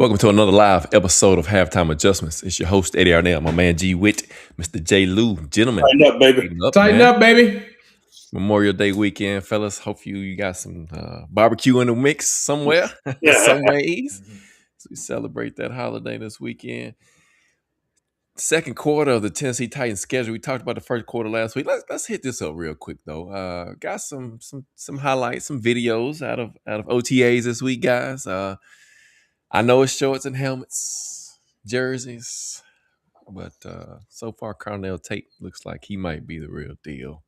Welcome to another live episode of Halftime Adjustments. It's your host, Eddie Arnell, my man G Witt, Mr. J. Lou. Gentlemen, Tighten up, baby. tighten up, Tighten man. up, baby. Memorial Day weekend, fellas. Hope you got some barbecue in the mix somewhere, Yeah. some ways. So we celebrate that holiday this weekend. Second quarter of the Tennessee Titans schedule. We talked about the first quarter last week. Let's hit this up real quick though. Got some highlights, some videos out of OTAs this week, guys. I know it's shorts and helmets, jerseys, but so far Carnell Tate looks like he might be the real deal.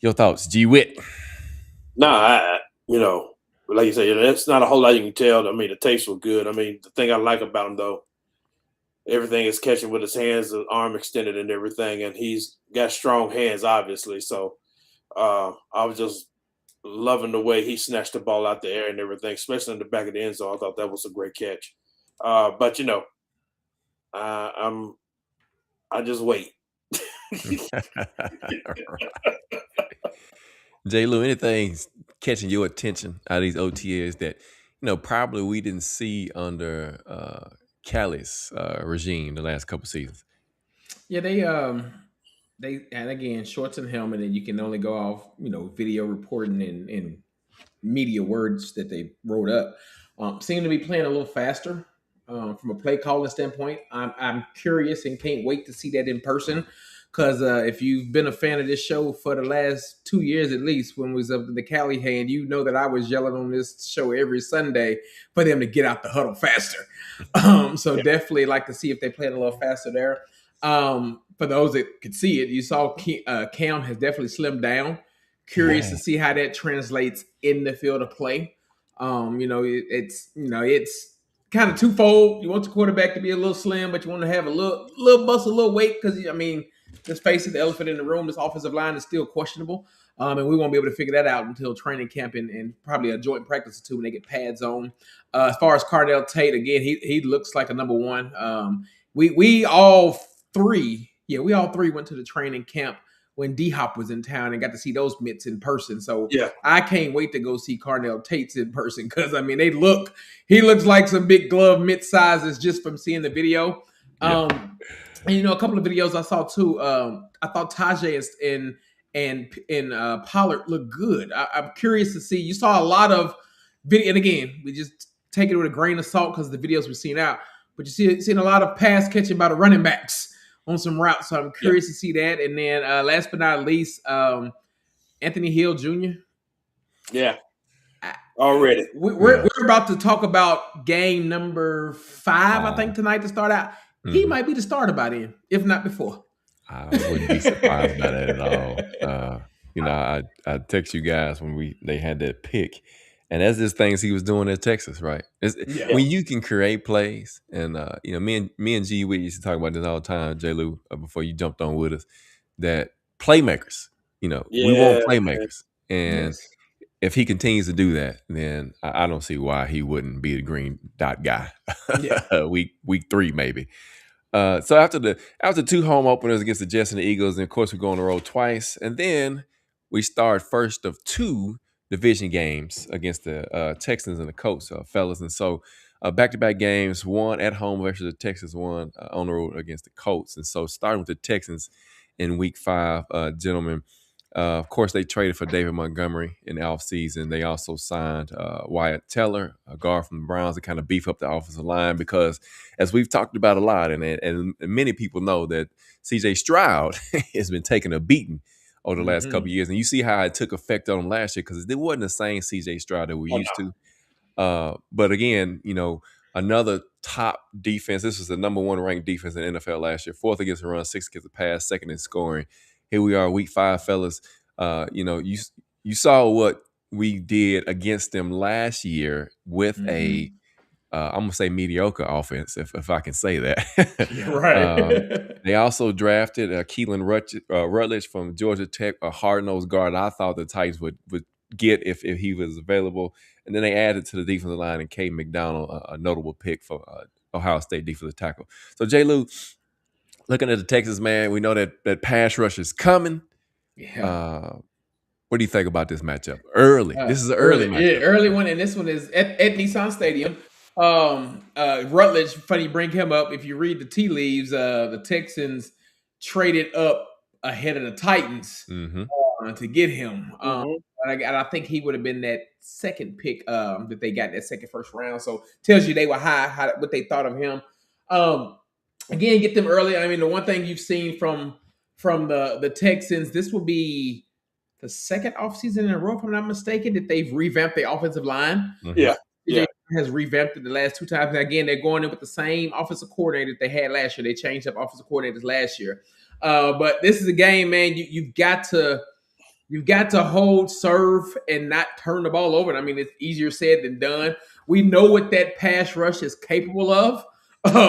Your thoughts, G Witt? Nah, like you said, that's not a whole lot you can tell. I mean, the taste was good. I mean, the thing I like about him though, everything is catching with his hands and arm extended and everything, and he's got strong hands, obviously. So I was just loving the way he snatched the ball out the air and everything, especially in the back of the end zone. I thought that was a great catch. But I just wait. J. Lou, anything catching your attention out of these OTAs that probably we didn't see under Callie's regime the last couple seasons? Yeah, they and again shorts and helmet, and you can only go off video reporting and media words that they wrote up. Seem to be playing a little faster from a play calling standpoint. I'm curious and can't wait to see that in person. Because if you've been a fan of this show for the last 2 years at least, when we was up to the Cali hand, you know that I was yelling on this show every Sunday for them to get out the huddle faster. So definitely like to see if they played a little faster there. For those that could see it, you saw Cam has definitely slimmed down. Curious to see how that translates in the field of play. It's kind of twofold. You want the quarterback to be a little slim, but you want to have a little muscle, a little weight, because let's face it, the elephant in the room, this offensive line is still questionable. And we won't be able to figure that out until training camp and probably a joint practice or two when they get pads on. As far as Carnell Tate, again, he looks like a number one. We all three went to the training camp when D-Hop was in town and got to see those mitts in person. So Yeah. I can't wait to go see Carnell Tate's in person because, he looks like some big glove mitt sizes just from seeing the video. Yeah. And a couple of videos I saw too. I thought Tajay and Pollard looked good. I'm curious to see. You saw a lot of video, and again, we just take it with a grain of salt because the videos we've seen out. But you seen a lot of pass catching by the running backs on some routes. So I'm curious to see that. And then last but not least, Anthony Hill Jr. Yeah. Already. We're about to talk about game number 5, I think, tonight to start out. He might be the starter by then, if not before. I wouldn't be surprised by that at all. I text you guys when they had that pick, and that's just things he was doing at Texas, right? When you can create plays, and me and G, we used to talk about this all the time, J. Lou, before you jumped on with us, that playmakers, we want playmakers, and if he continues to do that, then I don't see why he wouldn't be the green dot guy. week 3 maybe. So after 2 home openers against the Jets and the Eagles, and of course we go on the road twice, and then we start first of 2 division games against the Texans and the Colts, fellas. And so back-to-back games, one at home versus the Texans, one on the road against the Colts. And so starting with the Texans in week 5, gentlemen. Of course, they traded for David Montgomery in the offseason. They also signed Wyatt Teller, a guard from the Browns, to kind of beef up the offensive line because, as we've talked about a lot, and many people know that C.J. Stroud has been taking a beating over the last couple of years. And you see how it took effect on him last year because it wasn't the same C.J. Stroud that we used to. But again, another top defense. This was the number 1 ranked defense in the NFL last year. 4th against the run, 6th against the pass, 2nd in scoring. Here we are, week 5, fellas. You saw what we did against them last year with I'm gonna say mediocre offense, if I can say that. Right. They also drafted Keelan Rutledge from Georgia Tech, a hard-nosed guard I thought the Titans would get if he was available. And then they added to the defensive line and Cade McDonald, a notable pick for Ohio State defensive tackle. So J. Lou, looking at the Texas, man, we know that pass rush is coming. Yeah. What do you think about this matchup? Early. This is an early matchup. Yeah, early one, and this one is at Nissan Stadium. Rutledge, funny you bring him up. If you read the tea leaves, the Texans traded up ahead of the Titans to get him. And I think he would have been that second pick that they got in that second first round. So tells you they were high what they thought of him. Again, get them early. I mean, the one thing you've seen from the Texans, this will be the second offseason in a row, if I'm not mistaken, that they've revamped their offensive line. Yeah. CJ has revamped it the last two times. And again, they're going in with the same offensive coordinator that they had last year. They changed up offensive coordinators last year. But this is a game, man. You've got to hold, serve, and not turn the ball over. I mean, it's easier said than done. We know what that pass rush is capable of.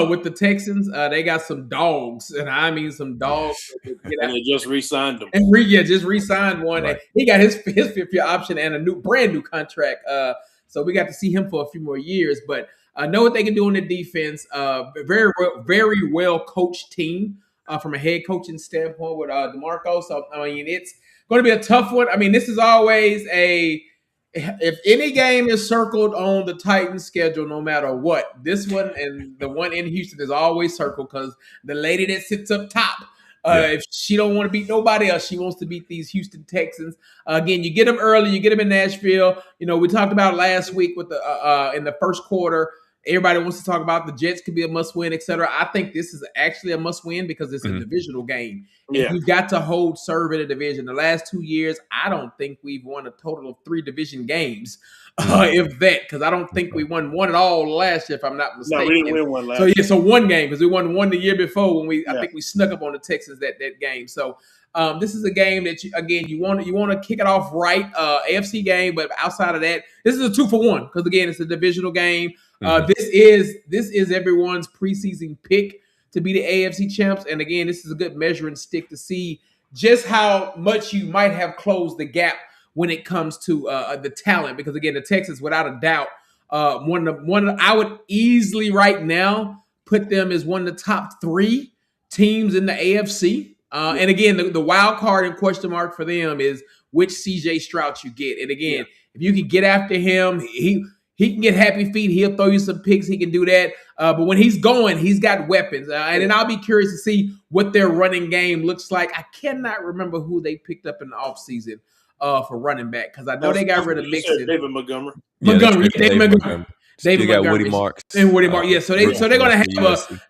With the Texans, they got some dogs, and I mean some dogs. And they just re-signed them. And just re-signed one. Right. And he got his fifth-year option and a brand new contract. So we got to see him for a few more years. But know what they can do on the defense. Very well coached team from a head coaching standpoint with DeMarco. So I mean, it's going to be a tough one. I mean, this is always if any game is circled on the Titans schedule, no matter what, this one and the one in Houston is always circled because the lady that sits up top, if she don't want to beat nobody else, she wants to beat these Houston Texans. Again, you get them early, you get them in Nashville. You know, we talked about last week with the in the first quarter. Everybody wants to talk about the Jets could be a must-win, etc. I think this is actually a must-win because it's a divisional game. Yeah. You've got to hold serve in a division. The last 2 years, I don't think we've won a total of 3 division games, if that, because I don't think we won one at all last year, if I'm not mistaken. No, we didn't win one last year. So one game, because we won one the year before when I think we snuck up on the Texans that game. So this is a game that you want to kick it off right, AFC game, but outside of that, this is a 2-for-1 because again, it's a divisional game. This is everyone's preseason pick to be the AFC champs, and again, this is a good measuring stick to see just how much you might have closed the gap when it comes to the talent. Because again, the Texans, without a doubt, one I would easily right now put them as one of the top 3 teams in the AFC. And again, the wild card and question mark for them is which CJ Stroud you get. And again, if you can get after him, he can get happy feet. He'll throw you some picks. He can do that. But when he's going, he's got weapons. And then I'll be curious to see what their running game looks like. I cannot remember who they picked up in the offseason for running back because I know they got rid of Mixon. David Montgomery. David Montgomery. David Montgomery. Woody Marks. And Woody Marks. Yeah, so they're going to have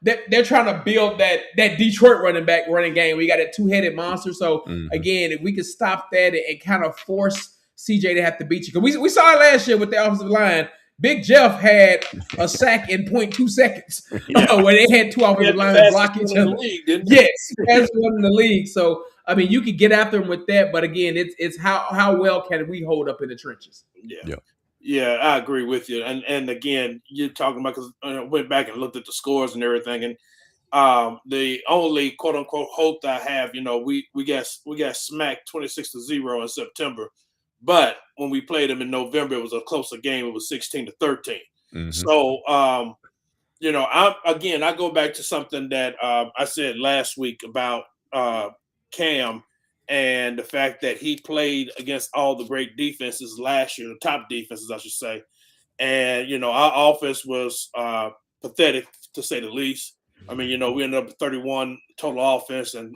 they're trying to build that Detroit running game. We got a 2-headed monster. So, again, if we could stop that and kind of force CJ to have to beat you. Because we saw it last year with the offensive line. Big Jeff had a sack in 0.2 seconds where they had 2 offensive linemen block each other. Yes, that's one in the league. So, I mean, you could get after him with that. But, again, it's how well can we hold up in the trenches. Yeah, I agree with you. And again, you're talking about because I went back and looked at the scores and everything. And the only quote-unquote hope that I have, we got smacked 26-0 in September. But when we played them in November, it was a closer game. It was 16-13. So, I go back to something that I said last week about Cam and the fact that he played against all the great defenses last year, the top defenses, I should say. And, our offense was pathetic, to say the least. I mean, we ended up with 31 total offense and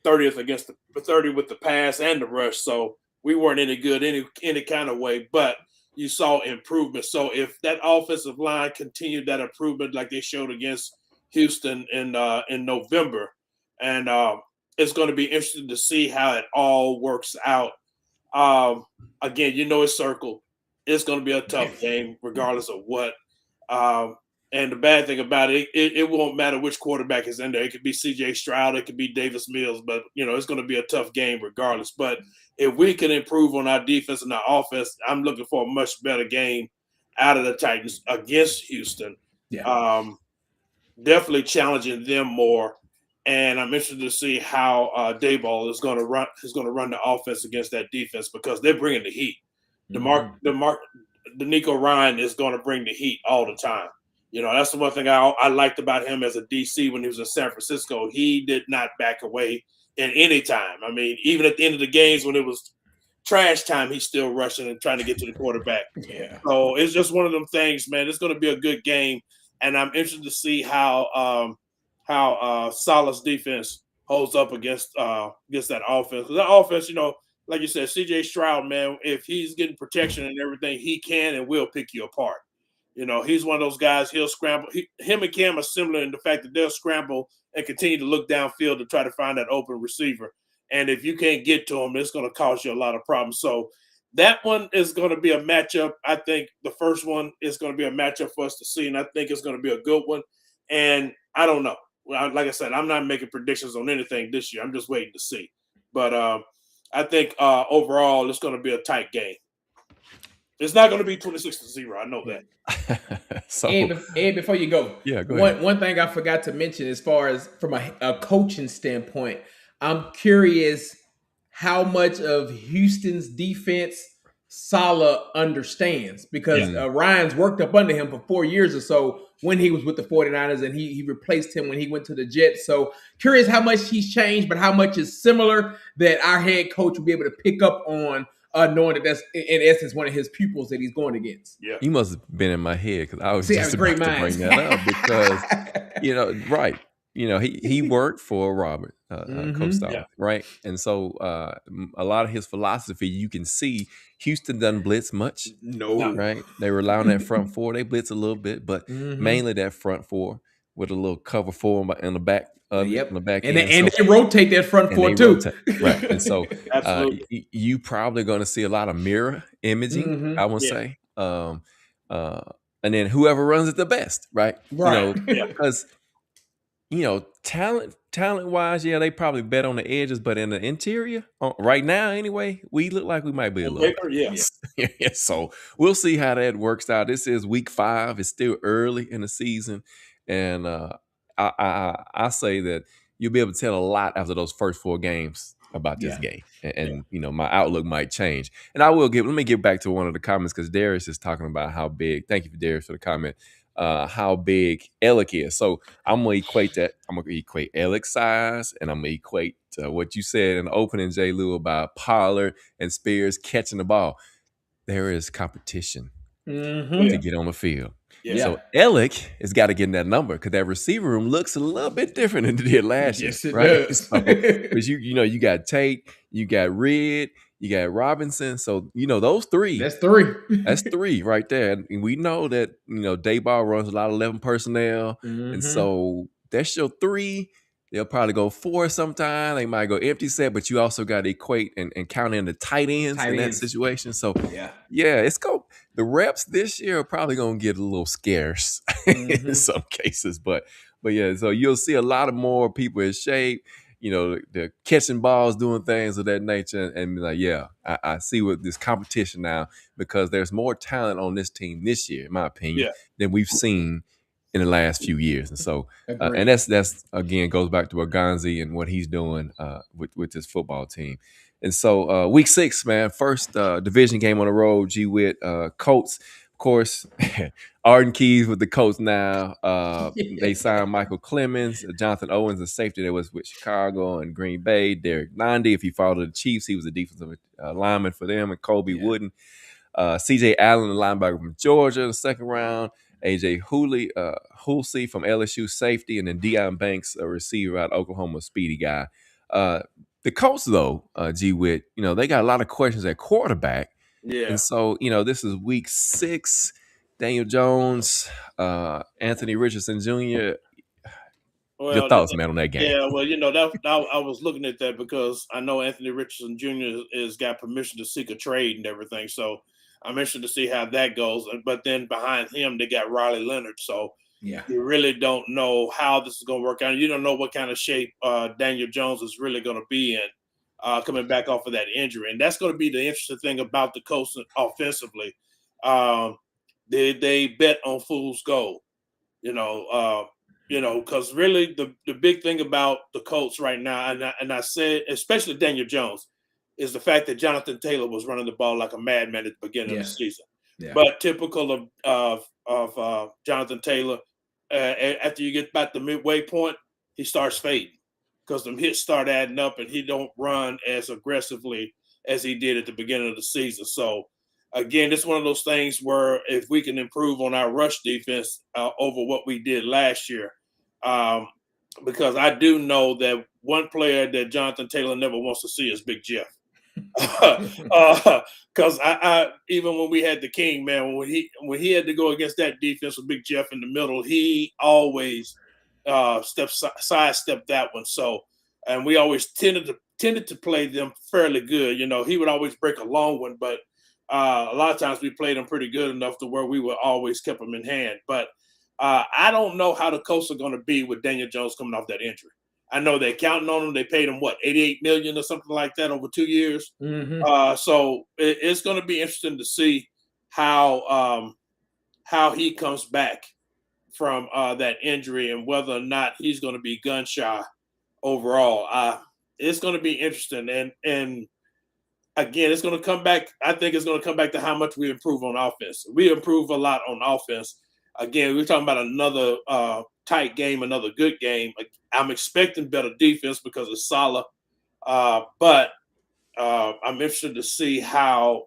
30th against the 30 with the pass and the rush. So, we weren't any good any kind of way, but you saw improvement. So if that offensive line continued that improvement like they showed against Houston in November, and it's going to be interesting to see how it all works out. Again, it's circled. It's going to be a tough game regardless of what. And the bad thing about it won't matter which quarterback is in there. It could be CJ Stroud, it could be Davis Mills, but it's going to be a tough game regardless. But if we can improve on our defense and our offense, I'm looking for a much better game out of the Titans against Houston. Definitely challenging them more. And I'm interested to see how Daboll is going to run the offense against that defense because they're bringing the heat. D'Amico Ryan is going to bring the heat all the time. That's the one thing I liked about him as a DC when he was in San Francisco. He did not back away in any time. I mean, even at the end of the games when it was trash time, he's still rushing and trying to get to the quarterback. Yeah. So it's just one of them things, man. It's going to be a good game, and I'm interested to see how Saleh's defense holds up against that offense. Because that offense, like you said, CJ Stroud, man, if he's getting protection and everything, he can and will pick you apart. He's one of those guys. He'll scramble. Him and Cam are similar in the fact that they'll scramble and continue to look downfield to try to find that open receiver. And if you can't get to him, it's going to cause you a lot of problems. So that one is going to be a matchup. I think the first one is going to be a matchup for us to see, and I think it's going to be a good one. And I don't know. Like I said, I'm not making predictions on anything this year. I'm just waiting to see. But I think overall it's going to be a tight game. It's not going to be 26-0. I know that. So, Ed, before you go, go ahead. One thing I forgot to mention, as far as from a coaching standpoint, I'm curious how much of Houston's defense Saleh understands, because Ryan's worked up under him for 4 years or so when he was with the 49ers, and he replaced him when he went to the Jets. So curious how much he's changed, but how much is similar that our head coach will be able to pick up on, knowing that that's in essence one of his pupils that he's going against. Yeah, you must have been in my head, because I was just about to bring that up, because right. He worked for Robert, Coach Saleh, right? And so a lot of his philosophy, you can see Houston doesn't blitz much. No. Right? They rely on that front four. They blitz a little bit, but mainly that front four with a little cover four in the back. In the back and they rotate that front four too. Right. And so you probably going to see a lot of mirror imaging, I would say. And then whoever runs it the best, right? Right. Because talent wise, they probably bet on the edges, but in the interior, right now anyway, we look like we might be a little better. So we'll see how that works out. This is week 5. It's still early in the season, and I say that you'll be able to tell a lot after those first 4 games about this game, and my outlook might change. And let me get back to one of the comments, because Darius is talking about how big. Thank you, Darius, for the comment. How big Alec is. So I'm going to equate that. I'm going to equate Alec's size, and I'm going to equate what you said in the opening, J. Lou, about Pollard and Spears catching the ball. There is competition to get on the field. So Alec has got to get in that number, because that receiver room looks a little bit different than it did last year. Yes, it right? does. Because you got Tate, you got Red, you got Robinson. So, those 3. That's 3. That's 3 right there. And we know that, Daboll runs a lot of 11 personnel. And so that's your 3. They'll probably go 4 sometime. They might go empty set, but you also got to equate and count in the tight ends that situation. So, it's go. The reps this year are probably going to get a little scarce in some cases. But so you'll see a lot of more people in shape. They're catching balls, doing things of that nature, and be like, I see what this competition now, because there's more talent on this team this year, in my opinion, than we've seen in the last few years. And so, and that's again goes back to Aganzi and what he's doing with this football team. And so, week 6, man, first division game on the road, G-Wit, Colts. Of course, Arden Keys with the Colts now. They signed Michael Clemens, Jonathan Owens, a safety that was with Chicago and Green Bay. Derek Nandi, if you follow the Chiefs, he was a defensive lineman for them, and Colby Wooden. C.J. Allen, the linebacker from Georgia, the second round. A.J. Hulsey from LSU, safety, and then Deion Banks, a receiver out of Oklahoma, speedy guy. The Colts, though, G-Wit, they got a lot of questions at quarterback. Yeah. And so, this is week 6. Daniel Jones, Anthony Richardson Jr. Your thoughts, man, on that game? Yeah, well, I was looking at that because I know Anthony Richardson Jr. has got permission to seek a trade and everything. So I'm interested to see how that goes. But then behind him, they got Riley Leonard. So you really don't know how this is going to work out. You don't know what kind of shape Daniel Jones is really going to be in coming back off of that injury. And that's going to be the interesting thing about the Colts offensively. They bet on fool's gold, because really the big thing about the Colts right now, and I said, especially Daniel Jones, is the fact that Jonathan Taylor was running the ball like a madman at the beginning of the season. Yeah. But typical of Jonathan Taylor, after you get about the midway point, he starts fading because them hits start adding up, and he don't run as aggressively as he did at the beginning of the season. So again, it's one of those things where if we can improve on our rush defense over what we did last year, because I do know that one player that Jonathan Taylor never wants to see is Big Jeff. Because I even when we had the King, man, when he had to go against that defense with Big Jeff in the middle, he always sidestepped that one. So, and we always tended to play them fairly good. You know, he would always break a long one, but a lot of times we played them pretty good enough to where we would always kept them in hand. But I don't know how the Colts are going to be with Daniel Jones coming off that injury. I know they're counting on him. They paid him what, $88 million or something like that over 2 years. Mm-hmm. So it's going to be interesting to see how he comes back from that injury and whether or not he's going to be gun shy overall. It's going to be interesting, and again, it's going to come back. I think it's going to come back to how much we improve on offense. We improve a lot on offense. Again, we're talking about another tight game, another good game. I'm expecting better defense because it's solid, but I'm interested to see how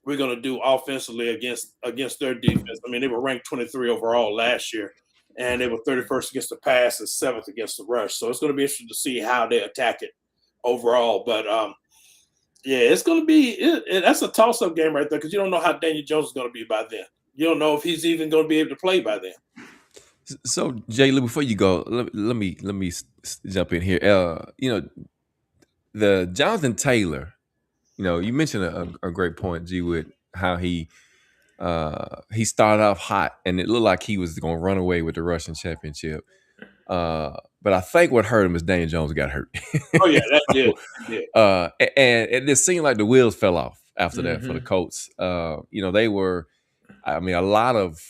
we're going to do offensively against their defense. I mean, they were ranked 23 overall last year, and they were 31st against the pass and 7th against the rush. So it's going to be interesting to see how they attack it overall. But yeah, it's going to be that's a toss-up game right there because you don't know how Daniel Jones is going to be by then. You don't know if he's even going to be able to play by then. So, Jay, before you go, let me jump in here. You know, the Jonathan Taylor. You know, you mentioned a great point, G, with how he started off hot, and it looked like he was going to run away with the Russian championship. But I think what hurt him is Daniel Jones got hurt. Oh yeah, that did. Yeah. And it seemed like the wheels fell off after that for the Colts. You know, they were. I mean, a lot of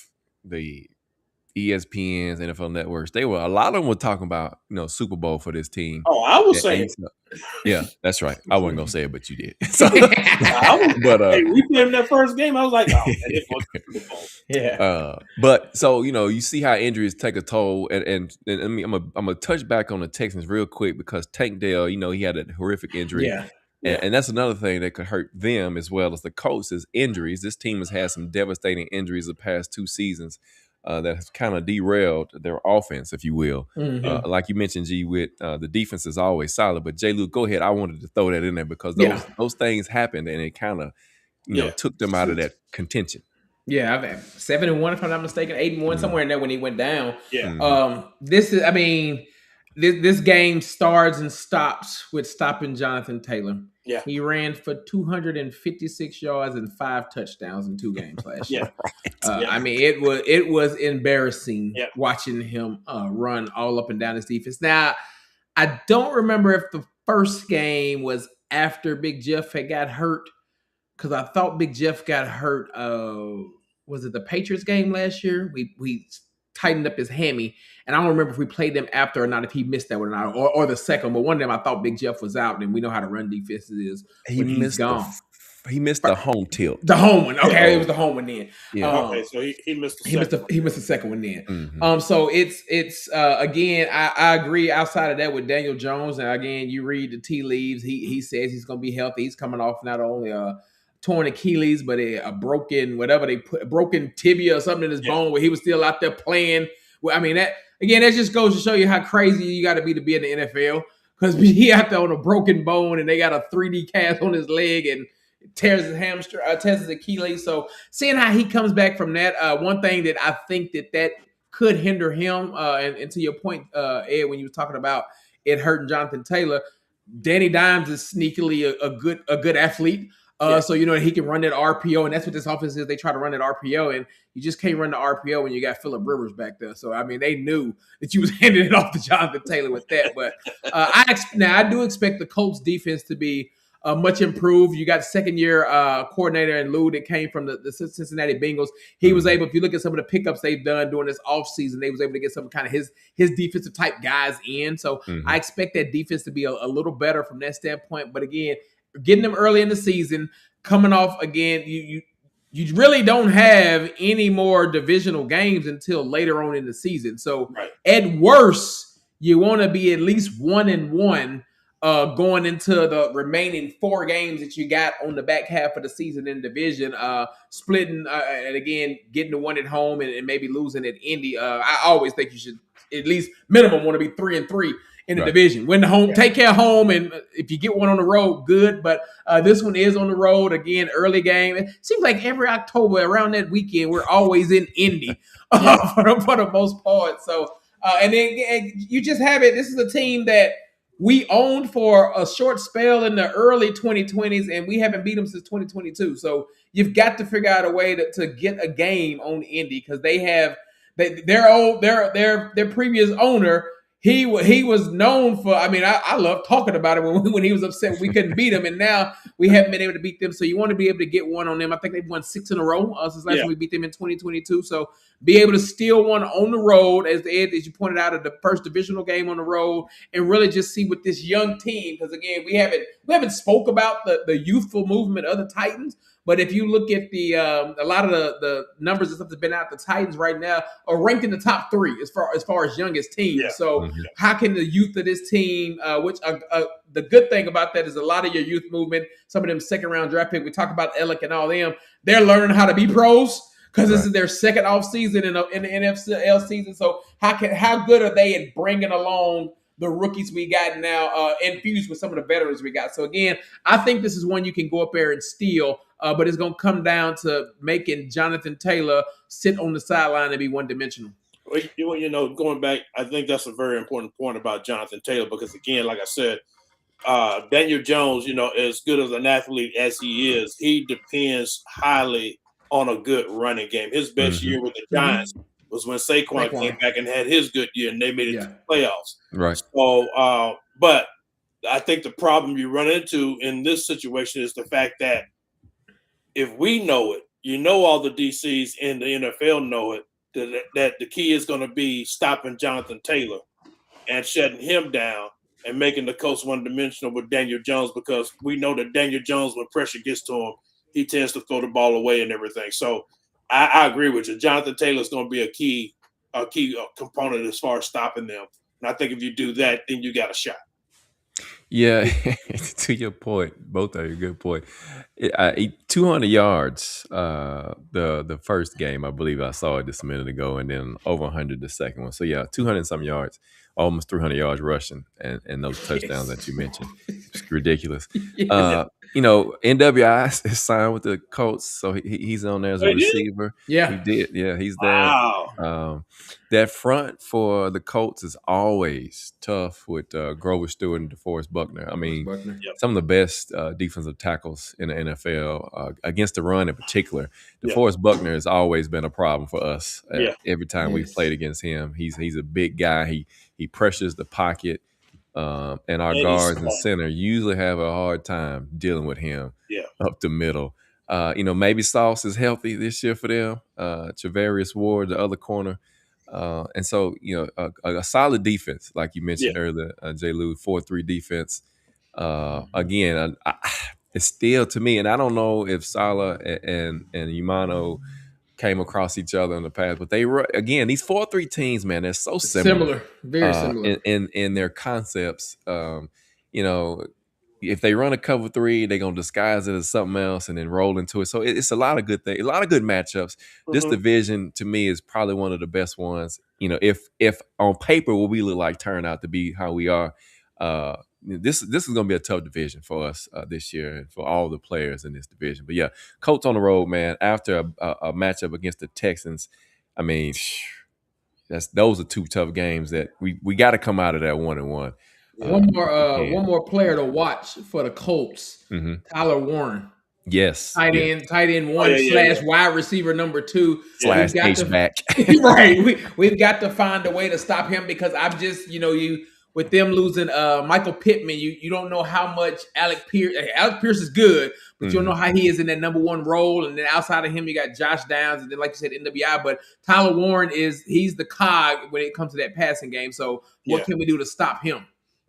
the ESPNs, NFL networks, a lot of them were talking about, you know, Super Bowl for this team. Oh, I was saying. Yeah, that's right. I wasn't gonna say it, but you did. So, hey, we played in that first game. I was like, oh, it was Super Bowl. Yeah. But so, you know, you see how injuries take a toll, and I mean, I'm gonna touch back on the Texans real quick because Tank Dell, you know, he had a horrific injury. Yeah. And that's another thing that could hurt them as well as the Colts is injuries. This team has had some devastating injuries the past 2 seasons that has kind of derailed their offense, if you will. Like you mentioned, G, with the defense is always solid. But J. Luke, go ahead. I wanted to throw that in there because those things happened and it kind of took them out of that contention. Yeah, I've had 7-1 if I'm not mistaken, 8-1 somewhere in there when he went down. Yeah. This is, I mean, this game starts and stops with stopping Jonathan Taylor. Yeah. He ran for 256 yards and 5 touchdowns in 2 games last year. I mean, it was embarrassing watching him run all up and down his defense. Now, I don't remember if the first game was after Big Jeff had got hurt, because I thought Big Jeff got hurt. Was it the Patriots game last year? We tightened up his hammy, and I don't remember if we played them after or not, if he missed that one or not, or the second. But one of them, I thought Big Jeff was out, and we know how to run defenses is. He missed the home tilt. The home one. Okay, it was the home one then. Yeah. Okay, so he missed the second one then. So it's again, I agree outside of that with Daniel Jones. And again, you read the tea leaves. He says he's going to be healthy. He's coming off not only torn Achilles, but a broken, whatever they put, a broken tibia or something in his bone where he was still out there playing. Well, I mean, that just goes to show you how crazy you got to be in the NFL, because he out there on a broken bone and they got a 3D cast on his leg and tears his hamstring, tears his Achilles. So seeing how he comes back from that, one thing that I think that could hinder him, and to your point, Ed, when you were talking about it hurting Jonathan Taylor, Danny Dimes is sneakily a good athlete. So, you know, he can run that RPO, and that's what this offense is. They try to run that RPO, and you just can't run the RPO when you got Phillip Rivers back there. So, I mean, they knew that you was handing it off to Jonathan Taylor with that. But I do expect the Colts defense to be much improved. You got second-year coordinator in Lou that came from the Cincinnati Bengals. He was able, if you look at some of the pickups they've done during this offseason, they was able to get some kind of his defensive type guys in. So I expect that defense to be a little better from that standpoint. But again, getting them early in the season, coming off again, you really don't have any more divisional games until later on in the season. So at worst, you want to be at least 1-1 going into the remaining 4 games that you got on the back half of the season in division, splitting and again getting the one at home and maybe losing at Indy. I always think you should at least minimum want to be 3-3 in the division. Win the home, take care of home, and if you get one on the road, good. But this one is on the road again, early game. It seems like every October around that weekend, we're always in Indy for the most part. So and then you just have it. This is a team that we owned for a short spell in the early 2020s, and we haven't beat them since 2022. So you've got to figure out a way to get a game on Indy because they have their previous owner. He was known for. I mean, I love talking about it when he was upset we couldn't beat him, and now we haven't been able to beat them. So you want to be able to get one on them. I think they've won 6 in a row since last time we beat them in 2022. So be able to steal one on the road, as you pointed out, at the first divisional game on the road, and really just see what this young team. Because again, we haven't spoke about the youthful movement of the Titans. But if you look at the a lot of the numbers and stuff that's been out, the Titans right now are ranked in the top 3 as far as youngest teams. Yeah. So how can the youth of this team, which the good thing about that is a lot of your youth movement, some of them second round draft pick, we talk about Ellick and all them, they're learning how to be pros because this is their second off season in the NFL season. So how good are they at bringing along the rookies we got now infused with some of the veterans we got? So again, I think this is one you can go up there and steal. But it's going to come down to making Jonathan Taylor sit on the sideline and be one-dimensional. Well, going back, I think that's a very important point about Jonathan Taylor because, again, like I said, Daniel Jones, as good as an athlete as he is, he depends highly on a good running game. His best year with the Giants was when Saquon came back and had his good year, and they made it to the playoffs. Right. So, but I think the problem you run into in this situation is the fact that if we know it, all the DCs in the NFL know it, that the key is going to be stopping Jonathan Taylor and shutting him down and making the coach one-dimensional with Daniel Jones because we know that Daniel Jones, when pressure gets to him, he tends to throw the ball away and everything. So I agree with you. Jonathan Taylor is going to be a key component as far as stopping them. And I think if you do that, then you got a shot. Yeah, to your point, both are a good point. 200 yards the first game, I believe I saw it just a minute ago, and then over 100 the second one. So yeah, 200 and some yards, almost 300 yards rushing, and those touchdowns that you mentioned. It's ridiculous. NWI is signed with the Colts, so he's on there as a receiver. Yeah, he did. Yeah, he's there. Wow. That front for the Colts is always tough with Grover Stewart and DeForest Buckner. I mean, some of the best defensive tackles in the NFL against the run in particular. DeForest Buckner has always been a problem for us. Every time we've played against him, he's a big guy. He pressures the pocket. And our guards and center usually have a hard time dealing with him up the middle. Maybe Sauce is healthy this year for them. Travarius Ward, the other corner. And so, a solid defense, like you mentioned earlier, J. Lou, 4-3 defense. Again, it's still, to me, and I don't know if Salah and Umano came across each other in the past, but again, these 4-3 teams, man, they're so similar, very similar in their concepts. If they run a cover 3, they're gonna disguise it as something else and then roll into it. So it's a lot of good things, a lot of good matchups. This division, to me, is probably one of the best ones. If on paper what we look like turned out to be how we are, this is going to be a tough division for us this year and for all the players in this division. But yeah, Colts on the road, man. After a matchup against the Texans, I mean, those are 2 tough games that we got to come out of that 1-1. One more player to watch for the Colts, Tyler Warren. Yes, tight end 1 / wide receiver number 2 / H-back. Right, we've got to find a way to stop him because I'm just with them losing Michael Pittman, you don't know how much Alec Pierce is good, but you don't know how he is in that number 1 role. And then outside of him, you got Josh Downs, and then like you said, NWI. But Tyler Warren he's the cog when it comes to that passing game. So what can we do to stop him?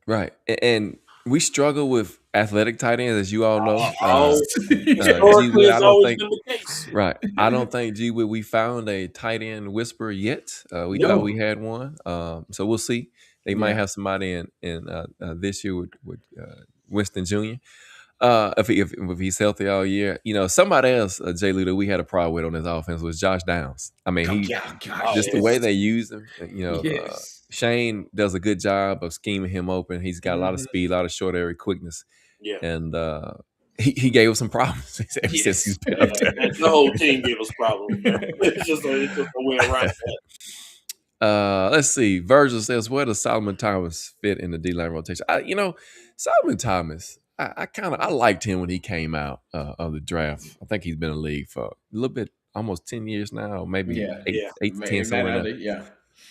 Right, and we struggle with athletic tight ends, as you all know. Historically, G-Wit, it's always been the case. right. I don't think G-Wit we found a tight end whisperer yet. We thought we had one. So we'll see. They might have somebody in this year with Winston Jr. If he's healthy all year, somebody else, Jay Ludo, we had a problem with on his offense was Josh Downs. I mean, the way they use him, Shane does a good job of scheming him open. He's got a lot of speed, a lot of short area quickness. Yeah. And he gave us some problems ever since he's been up there. The whole team gave us problems. It's just a way around that. Let's see. Virgil says, where does Solomon Thomas fit in the D-line rotation? Solomon Thomas, I liked him when he came out of the draft. I think he's been in the league for a little bit, almost 10 years now, maybe 8 to 10, something like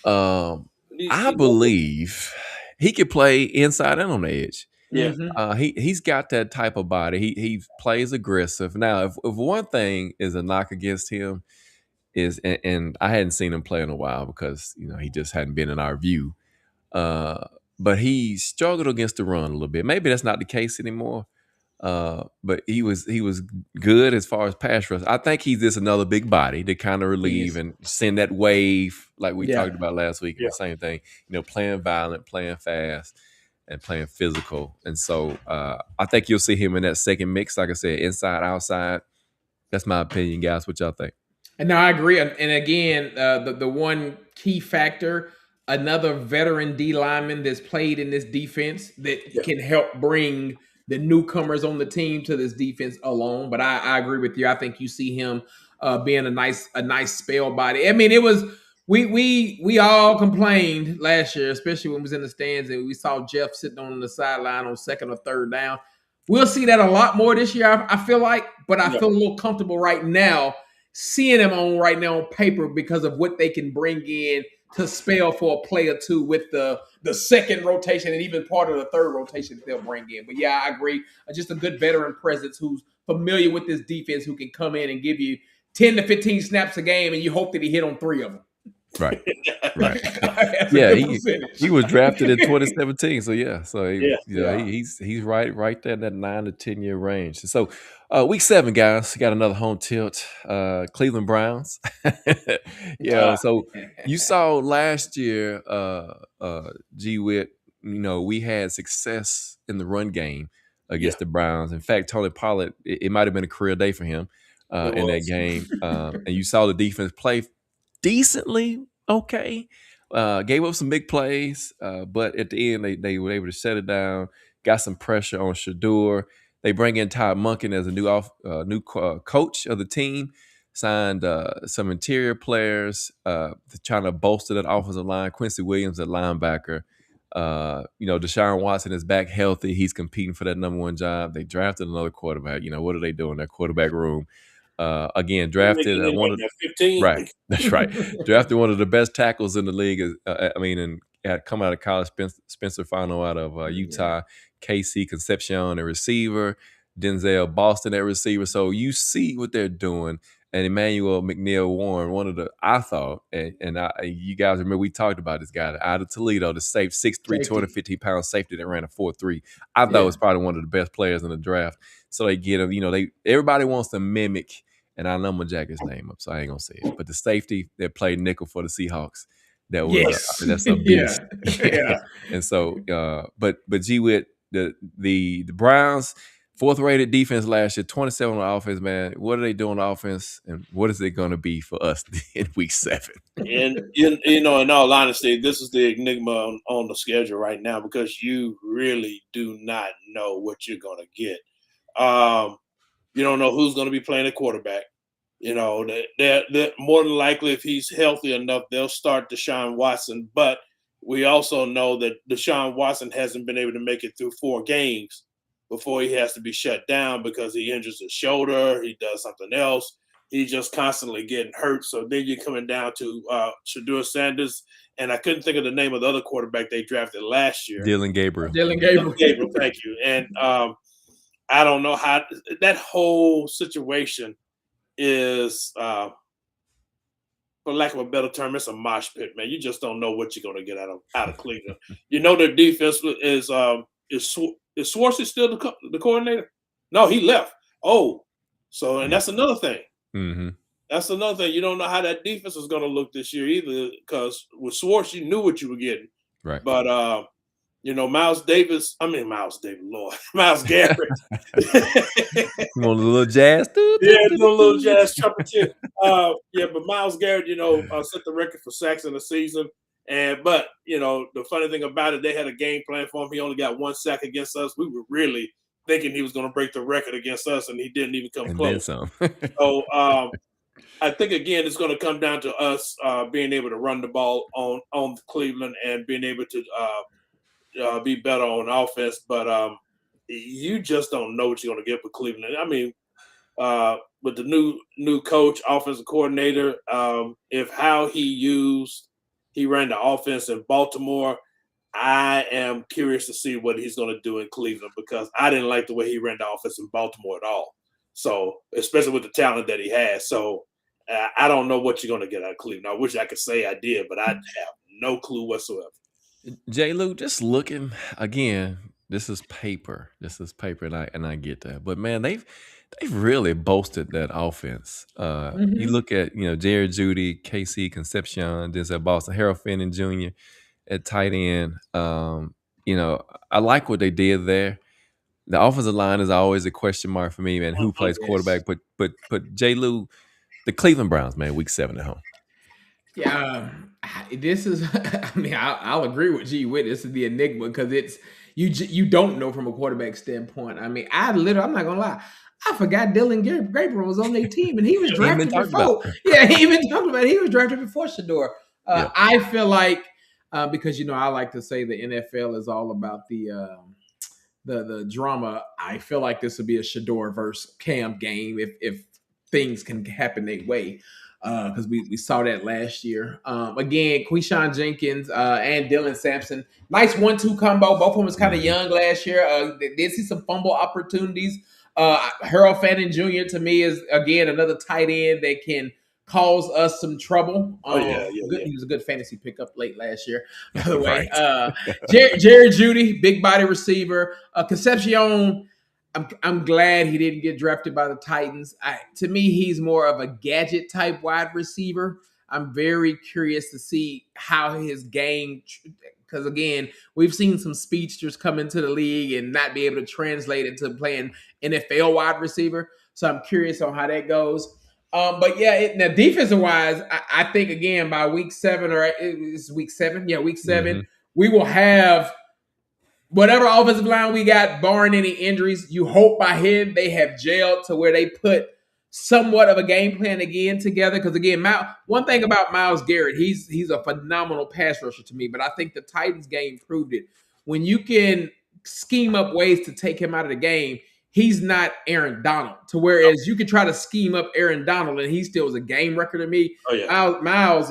that. I believe he could play inside and on the edge. Yeah. He's got that type of body. He plays aggressive. Now, if one thing is a knock against him is, and I hadn't seen him play in a while because he just hadn't been in our view. But he struggled against the run a little bit. Maybe that's not the case anymore. But he was good as far as pass rush. I think he's just another big body to kind of relieve and send that wave like we talked about last week. The same thing, playing violent, playing fast, and playing physical. And so I think you'll see him in that second mix. Like I said, inside, outside. That's my opinion, guys. What y'all think? And no, I agree. And again, the one key factor, another veteran D lineman that's played in this defense that can help bring the newcomers on the team to this defense alone. But I agree with you. I think you see him being a nice spell body. I mean, it was we all complained last year, especially when we was in the stands and we saw Jeff sitting on the sideline on second or third down. We'll see that a lot more this year, I feel like, but I feel a little comfortable right now seeing them on paper because of what they can bring in to spell for a play or two with the second rotation and even part of the third rotation they'll bring in. But yeah, I agree. Just a good veteran presence who's familiar with this defense, who can come in and give you 10 to 15 snaps a game, and you hope that he hit on 3 of them. Right. Yeah, he was drafted in 2017. So he's right there in that 9 to 10 year range. So week 7, guys, got another home tilt. Cleveland Browns. So you saw last year, G-Wit, we had success in the run game against the Browns. In fact, Tony Pollard, it might have been a career day for him in that game. And you saw the defense play decently okay. Gave up some big plays, but at the end they were able to shut it down. Got some pressure on Shedeur. They bring in Todd Monken as a new coach of the team. Signed some interior players, trying to bolster that offensive line. Quincy Williams at linebacker. Deshaun Watson is back healthy. He's competing for that number 1 job. They drafted another quarterback. What are they doing in that quarterback room? Again, drafted one of 15. Right. That's right. Drafted one of the best tackles in the league. And had come out of college, Spencer Fano out of Utah, KC Concepcion, a receiver, Denzel Boston at receiver. So you see what they're doing. And Emmanuel McNeil Warren, one of the, I thought, you guys remember we talked about this guy out of Toledo, the 6'3", 250-pound safety that ran a 4.3. I thought was probably one of the best players in the draft. So they get him, everybody wants to mimic, and I know I'm gonna jack his name up, so I ain't gonna say it. But the safety that played nickel for the Seahawks, that's a beast. And so, but G-Wit, the Browns, 4th rated defense last year, 27 on offense, man. What are they doing on offense, and what is it going to be for us in week 7? And in all honesty, this is the enigma on the schedule right now because you really do not know what you're going to get. You don't know who's going to be playing at quarterback. They're more than likely, if he's healthy enough, they'll start Deshaun Watson. But we also know that Deshaun Watson hasn't been able to make it through 4 games before he has to be shut down because he injures his shoulder, he does something else. He's just constantly getting hurt. So then you're coming down to Shedeur Sanders, and I couldn't think of the name of the other quarterback they drafted last year. Dillon Gabriel, thank you. And I don't know how that whole situation is, for lack of a better term, it's a mosh pit, man. You just don't know what you're going to get out of Cleveland. Their defense is Is Schwartz still the coordinator? No, he left. Oh, so and that's another thing. Mm-hmm. That's another thing. You don't know how that defense is going to look this year either, because with Schwartz, you knew what you were getting. Right. But Miles Lord, Myles Garrett. You want a little jazz? Yeah, do a little jazz trumpet too. But Myles Garrett, set the record for sacks in the season. But the funny thing about it, they had a game plan for him. He only got 1 sack against us. We were really thinking he was going to break the record against us, and he didn't even come close. Then some. So I think again, it's going to come down to us being able to run the ball on Cleveland and being able to be better on offense. But you just don't know what you're going to get with Cleveland. I mean, with the new coach, offensive coordinator, if how he ran the offense in Baltimore, I am curious to see what he's going to do in Cleveland, because I didn't like the way he ran the offense in Baltimore at all. So, especially with the talent that he has. So, I don't know what you're going to get out of Cleveland. I wish I could say I did, but I have no clue whatsoever. J. Lou, just looking again, this is paper, and I get that. But man, they've really bolstered that offense. You look at Jared Jeudy, KC Concepcion, Denzel Boston, Harold Fenton Jr. at tight end. I like what they did there. The offensive line is always a question mark for me, man. Who plays quarterback? But J. Lou, the Cleveland Browns, man, week 7 at home. Yeah, this is. I mean, I'll agree with G. Witt. This is the enigma, because it's you don't know from a quarterback standpoint. I mean, I'm not gonna lie. I forgot Dylan Gabriel was on their team, and he was drafted before. Yeah, he even talked about it. He was drafted before Shedeur. I feel like because I like to say the NFL is all about the drama. I feel like this would be a Shedeur versus Cam game if things can happen their way. Because we saw that last year. Again, Quinshon Jenkins and Dylan Sampson. Nice 1-2 combo. Both of them was kind of young last year. They did see some fumble opportunities. Harold Fenton Jr. to me is, again, another tight end that can cause us some trouble. He was a good fantasy pickup late last year, by the way. Jared Jeudy, big body receiver. Concepcion, I'm glad he didn't get drafted by the Titans. To me, he's more of a gadget type wide receiver. I'm very curious to see how his game, because again, we've seen some speedsters come into the league and not be able to translate into playing NFL wide receiver. So I'm curious on how that goes. But yeah, now defensive wise, I think again by week 7 it's week 7. Yeah, week 7, we will have whatever offensive line we got, barring any injuries. You hope by him they have gelled to where they put somewhat of a game plan again together. Because again, one thing about Myles Garrett, he's a phenomenal pass rusher to me. But I think the Titans game proved it. When you can scheme up ways to take him out of the game, he's not Aaron Donald. To whereas you could try to scheme up Aaron Donald and he still is a game record to me. Oh, yeah. Myles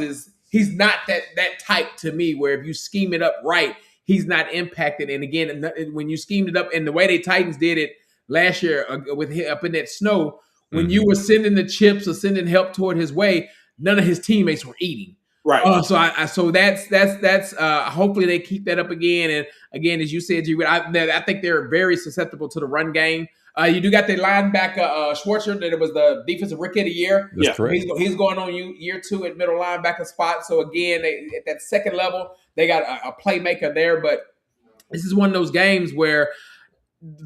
he's not that type to me, where if you scheme it up right, he's not impacted. And again, when you schemed it up, and the way the Titans did it last year with him up in that snow, when you were sending the chips or sending help toward his way, none of his teammates were eating. Right. So that's hopefully they keep that up again. And again, as you said, I think they're very susceptible to the run game. You do got the linebacker Schwartzer, that it was the defensive rookie of the year. That's correct. He's going on year 2 at middle linebacker spot. So again, at that second level, they got a playmaker there. But this is one of those games where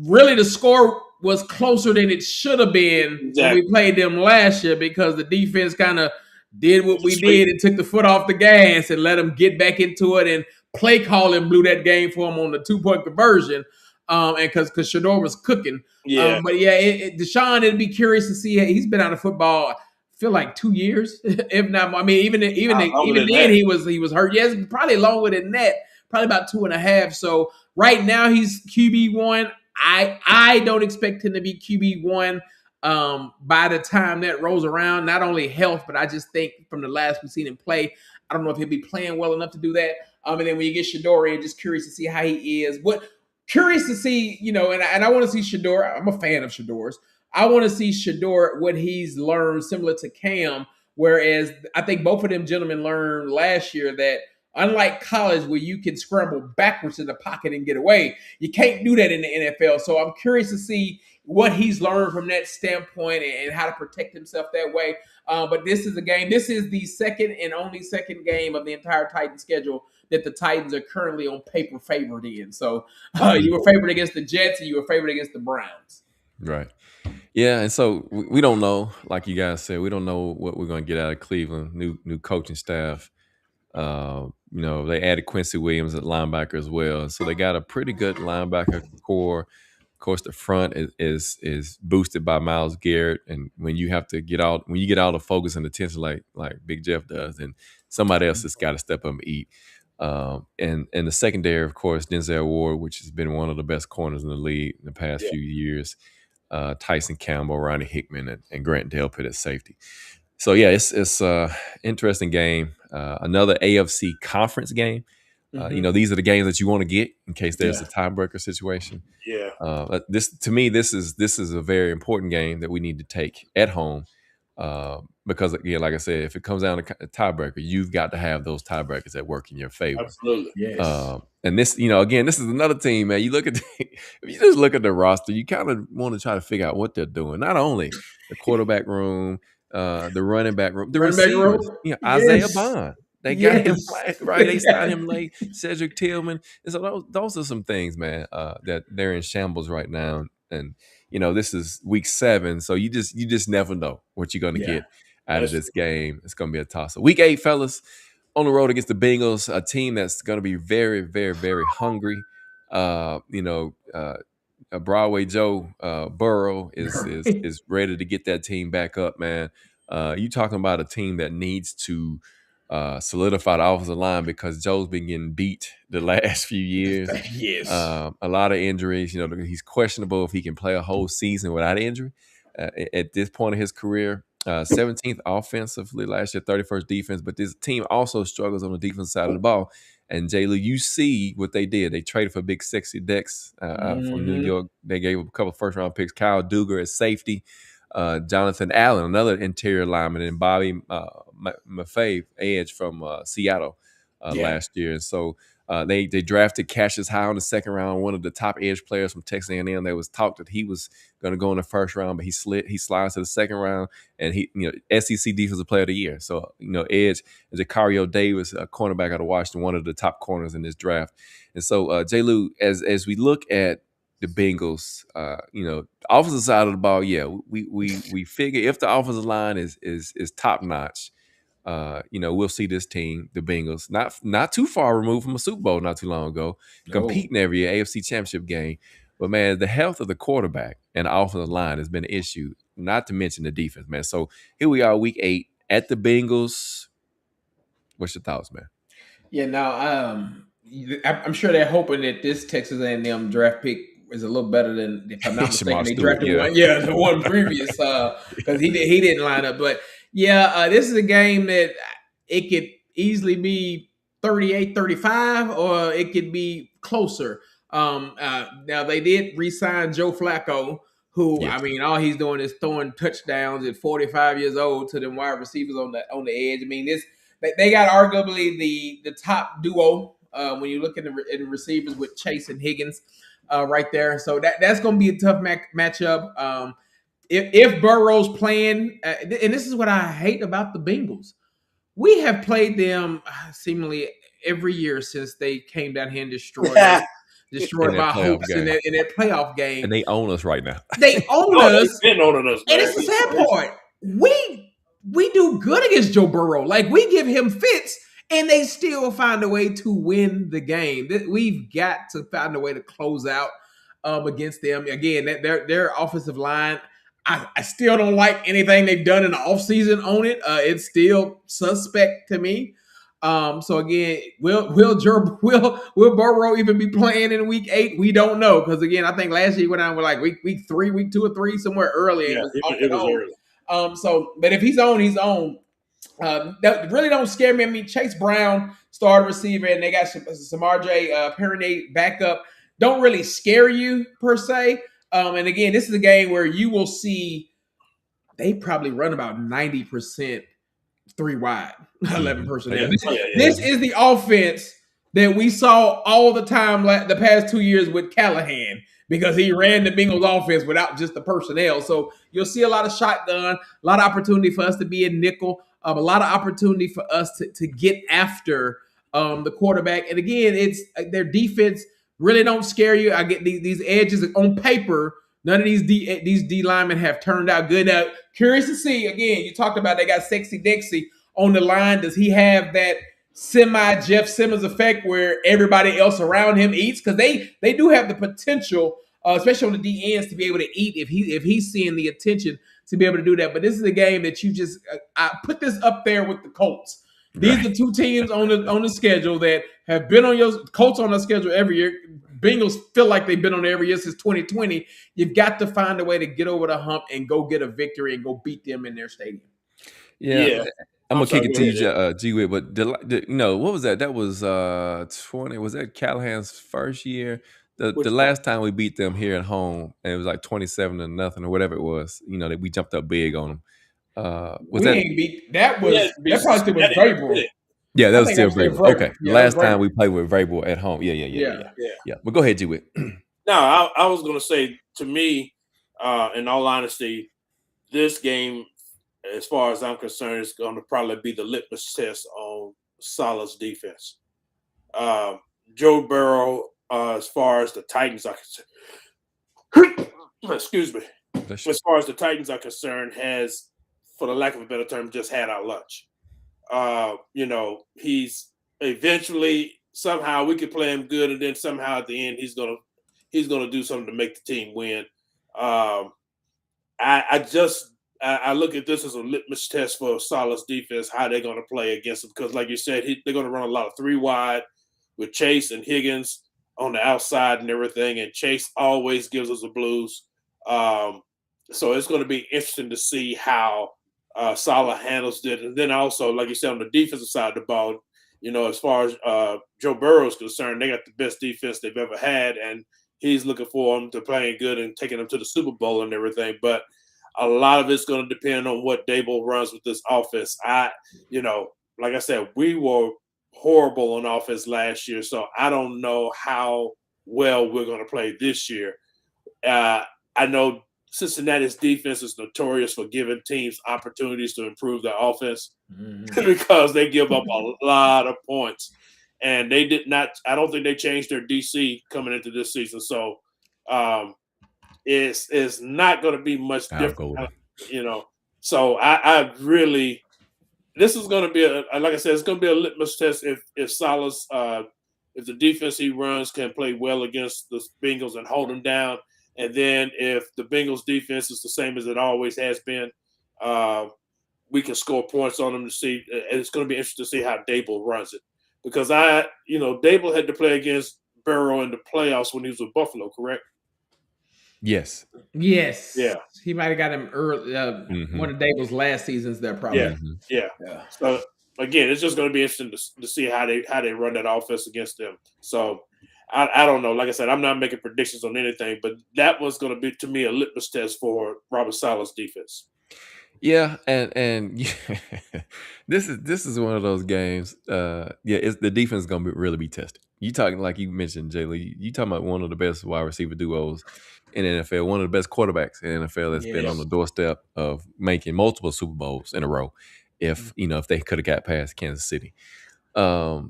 really the score was closer than it should have been when we played them last year, because the defense kind of did what we did and took the foot off the gas and let them get back into it, and play calling blew that game for them on the 2-point conversion. And because Shedeur was cooking. Deshaun, it'd be curious to see. He's been out of football, I feel like 2 years, if not. I mean, even then he was hurt. Yes, probably longer than that. Probably about 2.5. So right now he's QB1. I don't expect him to be QB1 by the time that rolls around. Not only health, but I just think from the last we've seen him play, I don't know if he'll be playing well enough to do that. And then when you get Shedeur in, just curious to see how he is. Curious to see, and I want to see Shedeur. I'm a fan of Shedeur's. I want to see Shedeur, what he's learned, similar to Cam, whereas I think both of them gentlemen learned last year that Unlike college, where you can scramble backwards in the pocket and get away, you can't do that in the NFL. So I'm curious to see what he's learned from that standpoint and how to protect himself that way. But this is a game. This is the second and only second game of the entire Titans schedule that the Titans are currently on paper favored in. So you were favored against the Jets and you were favored against the Browns. Right. Yeah, and so we don't know, like you guys said, we don't know what we're going to get out of Cleveland. New coaching staff. They added Quincy Williams at linebacker as well, so they got a pretty good linebacker core. Of course, the front is boosted by Myles Garrett, and when you get out of focus and attention like Big Jeff does, then somebody else has got to step up and eat. And the secondary, of course, Denzel Ward, which has been one of the best corners in the league in the past few years. Tyson Campbell, Ronnie Hickman, and Grant Delpit at safety. So yeah, it's interesting game. Another AFC conference game. These are the games that you want to get in case there's a tiebreaker situation. Yeah. This is a very important game that we need to take at home. Because again, like I said, if it comes down to tiebreaker, you've got to have those tiebreakers that work in your favor. Absolutely. Yes. And this, again, this is another team, man. You if you just look at the roster, you kind of want to try to figure out what they're doing. Not only the quarterback room, the running back room, the receivers. Isaiah Bond. They got him right. They signed him late. Cedric Tillman. And so those are some things, man, that they're in shambles right now. And this is week 7, so you just never know what you're going to get out of this game. It's going to be a toss-up. Week 8, fellas, on the road against the Bengals, a team that's going to be very, very, very hungry. Broadway Joe Burrow is ready to get that team back up, man. You talking about a team that needs to solidify the offensive line because Joe's been getting beat the last few years. Yes. A lot of injuries. He's questionable if he can play a whole season without injury at this point of his career. 17th offensively last year, 31st defense. But this team also struggles on the defensive side of the ball. And J. Lou, you see what they did. They traded for big sexy Dex from New York. They gave up a couple first-round picks. Kyle Duggar at safety. Jonathan Allen, another interior lineman, and Bobby Maffei, edge from Seattle last year. And so they drafted Cassius High in the second round, one of the top edge players from Texas A&M. There was talk that he was going to go in the first round, but he slides to the second round, and he, SEC Defensive Player of the Year. So, edge is Jacario Davis, a cornerback out of Washington, one of the top corners in this draft. And so, J. Lou, as we look at the Bengals, offensive side of the ball, we figure if the offensive line is top notch, we'll see this team, the Bengals, not too far removed from a Super Bowl not too long ago, competing every year, AFC Championship game. But man, the health of the quarterback and the offensive line has been an issue, not to mention the defense, man. So here we are, week 8 at the Bengals. What's your thoughts, man? Yeah, now I'm sure they're hoping that this Texas A&M draft pick is a little better than, if I'm not mistaken, they drafted the one previous because he didn't line up. But this is a game that it could easily be 38-35 or it could be closer. Now they did re-sign Joe Flacco, who all he's doing is throwing touchdowns at 45 years old to them wide receivers on the edge. I mean, they got arguably the top duo when you look at the receivers with Chase and Higgins right there. So that's going to be a tough matchup. If Burrow's playing, and this is what I hate about the Bengals, we have played them seemingly every year since they came down here and destroyed my hopes in that playoff game. And they own us right now. They own us. They've been owning us, man. And it's the sad part. We do good against Joe Burrow. Like, we give him fits, and they still find a way to win the game. We've got to find a way to close out against them. Again, their offensive line, I still don't like anything they've done in the offseason on it. It's still suspect to me. So again, will Burrow even be playing in week 8? We don't know, because again, I think last year he went out with like week 3, week 2 or 3, somewhere early. Yeah, it was early. But if he's on, he's on. That really don't scare me. I mean, Chase Brown, starter receiver, and they got Samaje Perine backup. Don't really scare you per se. And again, this is a game where you will see they probably run about 90% 3 wide. 11 personnel. Okay. This is the offense that we saw all the time the past 2 years with Callahan because he ran the Bengals offense without just the personnel. So you'll see a lot of shotgun, a lot of opportunity for us to be in nickel, a lot of opportunity for us to get after the quarterback. And again, it's their defense really don't scare you. I get these edges on paper. None of these D linemen have turned out good. Now, curious to see, again, you talked about they got Sexy Dixie on the line. Does he have that semi Jeff Simmons effect where everybody else around him eats? Because they do have the potential, especially on the D ends, to be able to eat if he's seeing the attention to be able to do that. But this is a game that you just I put this up there with the Colts. These are two teams on the schedule that have been on your Colts on the schedule every year. Bengals feel like they've been on there every year since 2020. You've got to find a way to get over the hump and go get a victory and go beat them in their stadium. Yeah. I'm gonna kick it to you, G-Wit, but you know, what was that? That was 20. Was that Callahan's first year? The last time we beat them here at home, and it was like 27-0 or whatever it was. You know, that we jumped up big on them. Was that? That probably still was Vrabel. Yeah, that was still Vrabel. Okay, yeah, last time we played with Vrabel at home. Yeah. But go ahead, G-Wit. No, I was gonna say, to me, in all honesty, this game, as far as I'm concerned, is going to probably be the litmus test on Saleh's defense. Joe Burrow, as far as the Titans are concerned, excuse me, as far as the Titans are concerned, has, for the lack of a better term, just had our lunch. You know, he's eventually, somehow we could play him good, and then somehow at the end he's gonna do something to make the team win. I look at this as a litmus test for Saleh's defense, how they're going to play against him. Because, like you said, they're going to run a lot of 3 wide with Chase and Higgins on the outside and everything. And Chase always gives us the blues. So it's going to be interesting to see how Saleh handles it. And then also, like you said, on the defensive side of the ball, you know, as far as Joe Burrow is concerned, they got the best defense they've ever had. And he's looking for them to playing good and taking them to the Super Bowl and everything. But a lot of it's going to depend on what Dable runs with this offense. Like I said, we were horrible on offense last year, so I don't know how well we're going to play this year. I know Cincinnati's defense is notorious for giving teams opportunities to improve their offense because they give up a lot of points. And they did not – I don't think they changed their DC coming into this season. So, it's not going to be much different, you know. So I really, this is going to be like I said, it's going to be a litmus test if Saleh's if the defense he runs can play well against the Bengals and hold them down, and then if the Bengals defense is the same as it always has been, we can score points on them to see. And it's going to be interesting to see how Dable runs it, because Dable had to play against Burrow in the playoffs when he was with Buffalo, correct? Yes. Yeah. He might have got him early. One of Dable's last seasons there, probably. Yeah. So again, it's just going to be interesting to see how they run that offense against them. So I don't know. Like I said, I'm not making predictions on anything, but that was going to be, to me, a litmus test for Robert Saleh's defense. Yeah, and this is one of those games. It's the defense is going to really be tested. You talking, like you mentioned, Jay Lee. You talking about one of the best wide receiver duos in the NFL, one of the best quarterbacks in the NFL that's been on the doorstep of making multiple Super Bowls in a row. If they could have got past Kansas City, the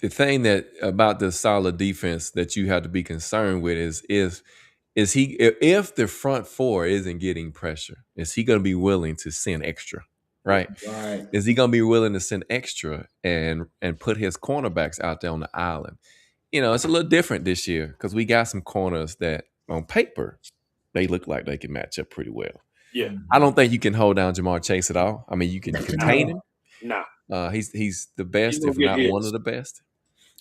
thing that about the Saleh defense that you have to be concerned with is he, if the front four isn't getting pressure, is he going to be willing to send extra? Right. Is he going to be willing to send extra and put his cornerbacks out there on the island? It's a little different this year because we got some corners that on paper, they look like they can match up pretty well. Yeah. I don't think you can hold down Jamar Chase at all. I mean, you can contain him. No. He's the best, if not one of the best.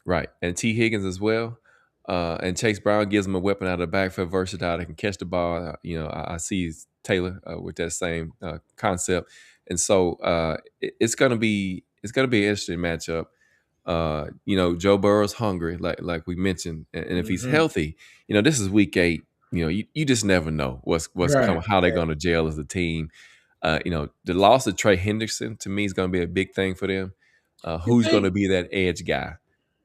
Right. And T. Higgins as well. And Chase Brown gives him a weapon out of the backfield, versatile. They can catch the ball. I see Taylor with that same concept. And so it's gonna be an interesting matchup. Joe Burrow's hungry, like we mentioned, and if he's healthy, this is week 8. You just never know what's coming, how they're gonna gel as a team. The loss of Trey Hendrickson to me is going to be a big thing for them. Who's going to be that edge guy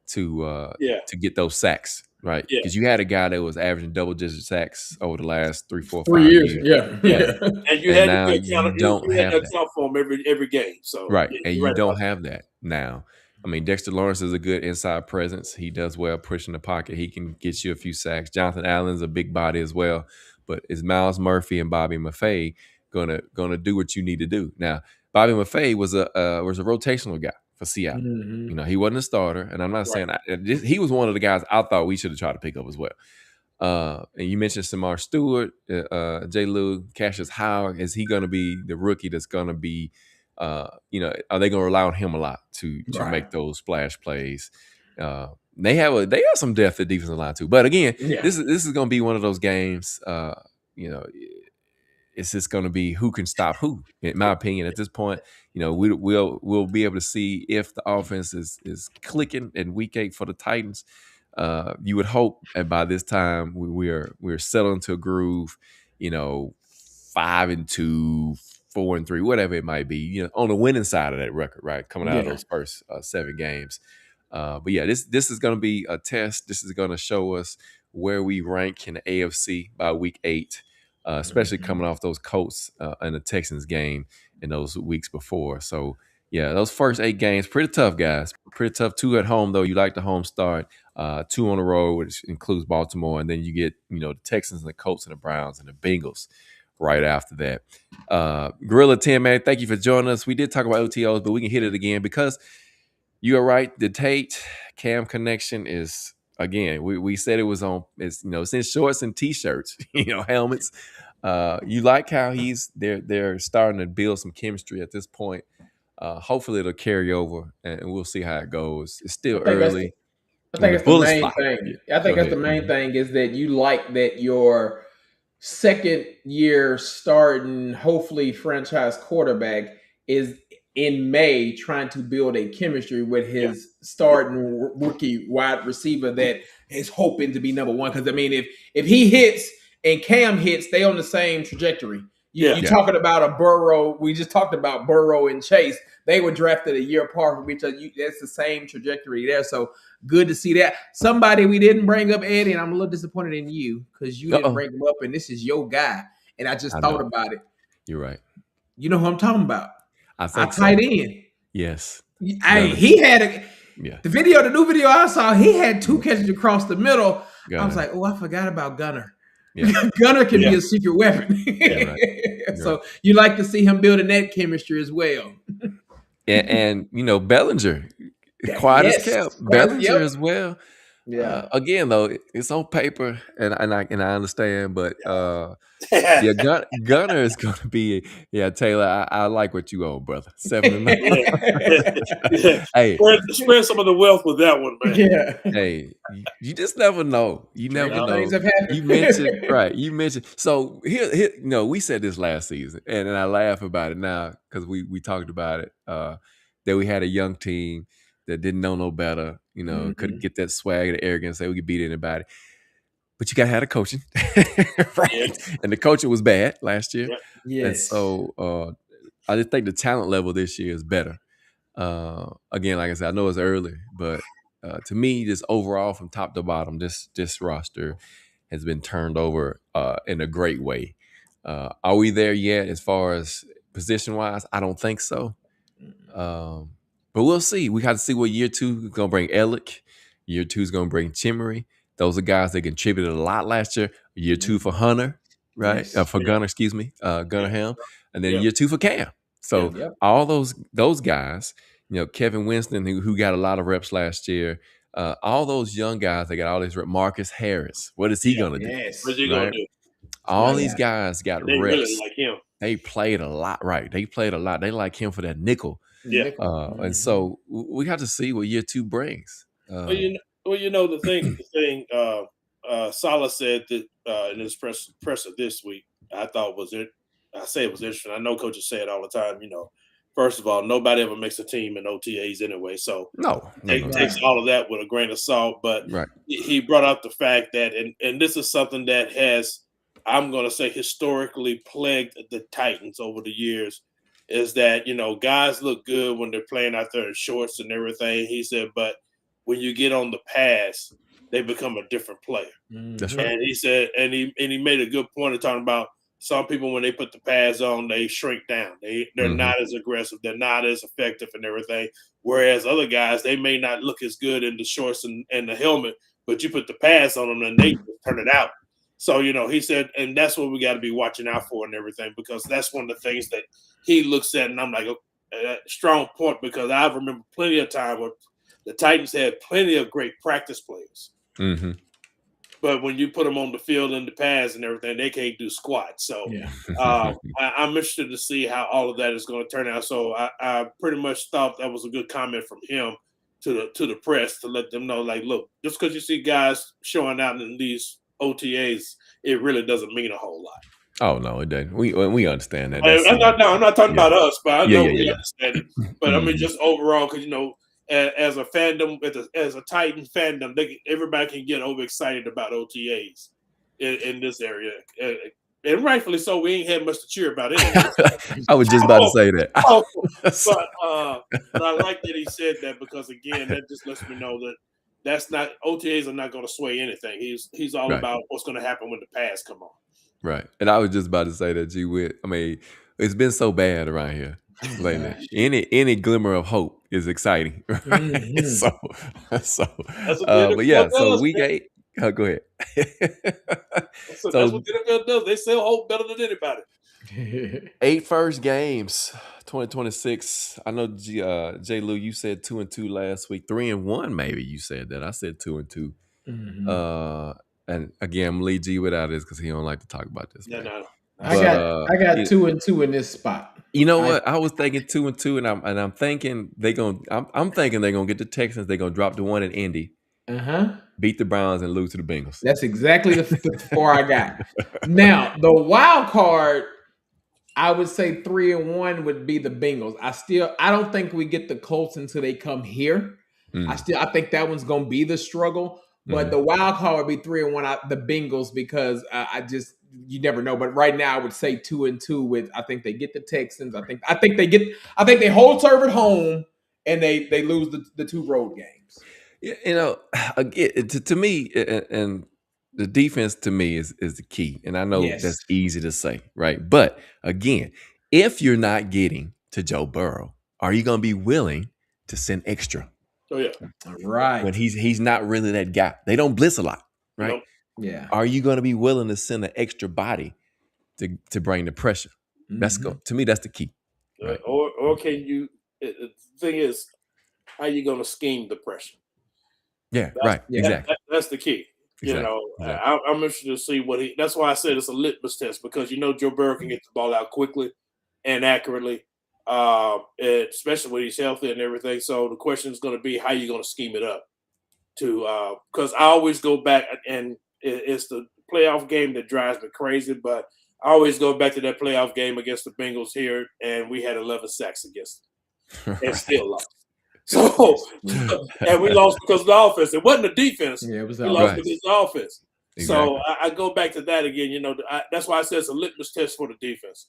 to get those sacks, right? Because you had a guy that was averaging double-digit sacks over the last 3, 4, 5 years. Yeah. And you had now you don't have that for him every game. So right, and you don't have that now. I mean, Dexter Lawrence is a good inside presence. He does well pushing the pocket. He can get you a few sacks. Jonathan Allen's a big body as well. But is Miles Murphy and Bobby Maffei gonna do what you need to do? Now, Bobby Maffei was a rotational guy for Seattle. Mm-hmm. He wasn't a starter, and I'm not saying he was one of the guys I thought we should have tried to pick up as well. And you mentioned Samar Stewart, J. Lou, Cassius Howard. Is he going to be the rookie that's going to be? Are they going to rely on him a lot to make those splash plays? They have some depth at defensive line too. But again, this is going to be one of those games. It's just going to be who can stop who. In my opinion, at this point, we'll be able to see if the offense is clicking in week 8 for the Titans. You would hope that by this time we're settling to a groove. 5-2, 4-3, whatever it might be. On the winning side of that record, right? Coming out of those first 7 games. But yeah, this is going to be a test. This is going to show us where we rank in the AFC by week 8. Especially coming off those Colts and the Texans game in those weeks before. So, yeah, those first 8 games, pretty tough, guys. Pretty tough. 2 at home, though. You like the home start. 2 on the road, which includes Baltimore. And then you get, the Texans and the Colts and the Browns and the Bengals right after that. Gorilla Tim, man, thank you for joining us. We did talk about OTOs, but we can hit it again because you are right. The Tate Cam connection is... Again, we said it was on. It's in shorts and t-shirts, helmets. You like how they're starting to build some chemistry at this point. Hopefully, it'll carry over, and we'll see how it goes. It's still early. I think that's the main thing. I think that's the main thing is that you like that your second year starting, hopefully franchise quarterback is in May trying to build a chemistry with his starting rookie wide receiver that is hoping to be number 1. Because, I mean, if he hits and Cam hits, they on the same trajectory. You're talking about a Burrow. We just talked about Burrow and Chase. They were drafted a year apart from each other. That's the same trajectory there. So good to see that. Somebody we didn't bring up, Eddie, and I'm a little disappointed in you because you didn't bring him up, and this is your guy. And I just thought about it. You're right. You know who I'm talking about. I think tight end. Yes. He had the new video I saw, he had 2 catches across the middle. I was like, oh, I forgot about Gunner. Yeah. Gunner can be a secret weapon. So you like to see him building that chemistry as well. and Bellinger, quiet as kept. Bellinger as well. Yeah. Again, though, it's on paper, and I understand, but Gunner is going to be. Yeah, Taylor, I like what you own, brother. 7-9. Hey, spread some of the wealth with that one, man. Yeah. Hey, you just never know. You never know. Things have happened. You mentioned right. You mentioned so here. We said this last season, and I laugh about it now because we talked about it. That we had a young team that didn't know no better, couldn't get that swag or the arrogance, say we could beat anybody. But you got to have the coaching, right? Yes. And the coaching was bad last year. Yes. And so I just think the talent level this year is better. Again, like I said, I know it's early, but to me, just overall from top to bottom, this roster has been turned over in a great way. Are we there yet as far as position-wise? I don't think so. But we'll see. We got to see what year 2 is going to bring. Ellick. Year 2 is going to bring Chimery. Those are guys that contributed a lot last year. Year 2 for Hunter, right? Yes. For Gunner, excuse me. Gunner Helm. And then year 2 for Cam. So all those guys, Kevin Winston, who got a lot of reps last year, all those young guys that got all these reps. Marcus Harris. What is he going to do? What's he going to do? All these guys got they reps. Really like him. They played a lot, right? They played a lot. They like him for that nickel. Yeah. And so we got to see what year 2 brings. The thing Saleh said that in his presser this week, I thought was it. I say it was interesting. I know coaches say it all the time. First of all, nobody ever makes a team in OTAs anyway. So takes all of that with a grain of salt. But he brought out the fact that, and this is something that has I'm going to say historically plagued the Titans over the years is that, guys look good when they're playing out there in shorts and everything. He said, but when you get on the pass, they become a different player. That's right. And he said, and he made a good point of talking about some people when they put the pads on, they shrink down. They're not as aggressive, they're not as effective and everything. Whereas other guys, they may not look as good in the shorts and the helmet, but you put the pads on them and they turn it out. So, he said, and that's what we got to be watching out for and everything, because that's one of the things that he looks at. And I'm like, strong point, because I remember plenty of time where the Titans had plenty of great practice players. Mm-hmm. But when you put them on the field in the pads and everything, they can't do squat. So I'm interested to see how all of that is going to turn out. So I pretty much thought that was a good comment from him to the press to let them know, like, look, just because you see guys showing out in these OTAs, it really doesn't mean a whole lot. Oh no, it doesn't. We understand that. I'm not talking about us, but I know we understand it. But I mean, just overall, because as a fandom, as a Titan fandom, everybody can get overexcited about OTAs in this area, and rightfully so. We ain't had much to cheer about it. I was just about to say that. But I like that he said that, because again, that just lets me know that that's not OTAs are not going to sway anything. He's all about what's going to happen when the pads come on. Right, and I was just about to say that, G. Witt. I mean, it's been so bad around here lately. Any glimmer of hope is exciting. Right? Mm-hmm. But yeah, so week 8. Oh, go ahead. So that's what the NFL does. They sell hope better than anybody. 8 first games, 2026. I know, J. Lou, you said 2-2 last week. 3-1, maybe you said that. I said 2-2. Mm-hmm. And again, I'm gonna leave G without this because he don't like to talk about this. Yeah, no. I got 2-2 in this spot. You know what? I was thinking 2-2, and I'm thinking I'm thinking they're gonna get the Texans. They're gonna drop the one in Indy. Beat the Browns and lose to the Bengals. That's exactly the 4 I got. Now, the wild card, I would say 3-1 would be the Bengals. I don't think we get the Colts until they come here. I think that one's gonna be the struggle. But the wild card would be 3-1, the Bengals, because you never know. But right now, I would say 2-2. With I think they get the Texans. I think they hold serve at home, and they lose the 2 road games. Again, to me, and the defense to me is the key. And I know that's easy to say, right? But again, if you're not getting to Joe Burrow, are you going to be willing to send extra? Oh yeah, right. When he's not really that guy. They don't blitz a lot, right? Nope. Yeah. Are you going to be willing to send an extra body to bring the pressure? To me, that's the key. Right? Or can you? The thing is, how you going to scheme the pressure? Yeah, right. Exactly. That's the key. Exactly. I'm interested to see what he. That's why I said it's a litmus test, because Joe Burrow can get the ball out quickly and accurately. Especially when he's healthy and everything. So the question is going to be how you're going to scheme it up because I always go back, and it's the playoff game that drives me crazy, but I always go back to that playoff game against the Bengals here, and we had 11 sacks against them and still lost. So, and we lost because of the offense. It wasn't the defense. Yeah, it was we lost because of the offense. Exactly. So I go back to that again. That's why I said it's a litmus test for the defense.